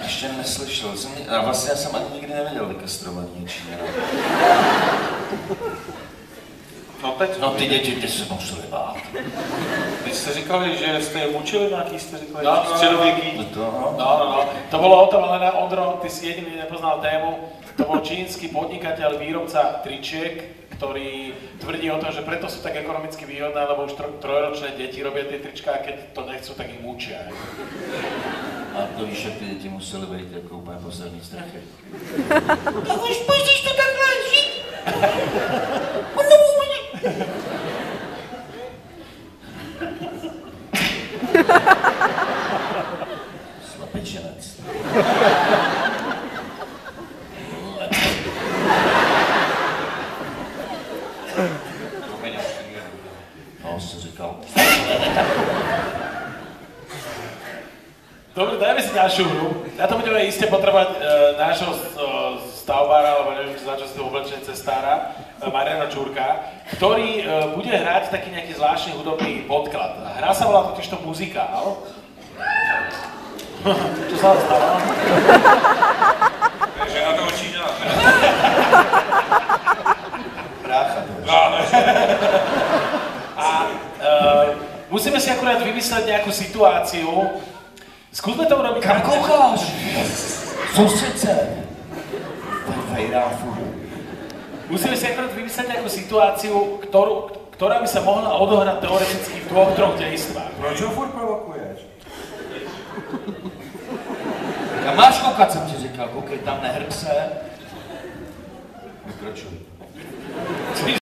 Ještě neslyšel, a vlastně já jsem ani nikdy neviděl vykastrovaný Číňana. No teď... No ty děti, ty se museli bát. Teď jste říkali, že jste je mučili nějaký, jste říkali, středověký. No. To bolo o tom, ale Ondro, ty si jediný nepoznal tému. To bol čínsky podnikateľ, výrobca tričiek, ktorý tvrdí o tom, že preto sú tak ekonomicky výhodné, lebo už trojročné deti robia tie trička a keď to nechcú, tak ich mučia. A to víš, jak ty děti museli být jako úplně poslední strachy. Tak už půjdeš to takhle žít? Slapečenec. No, jsi říkal. Dobre, dajme si ďalšiu hru. Na to budeme iste potrebovať nášho stavbára, alebo neviem, za čo si to oblečenie cestára, Mariana Čurka, ktorý bude hrať taký nejaký zvláštny hudobný podklad. Hra sa volá totižto muzikál. Čo sa stalo? Takže na toho Číňana. Brácha to. A musíme si akurát vymysleť nejakú situáciu. Skúsme to urobiť... Kam koukáš? Soustřed se. Vejráfu. Musíme si akurát vymysleť nejakú situáciu, ktorá by sa mohla odohrať teoreticky v 2-3 dejstvách. Proč ho furt provokuješ? Kam máš koukat, jsem ti říkal, koukej tam, nehrb se. Vykračuj.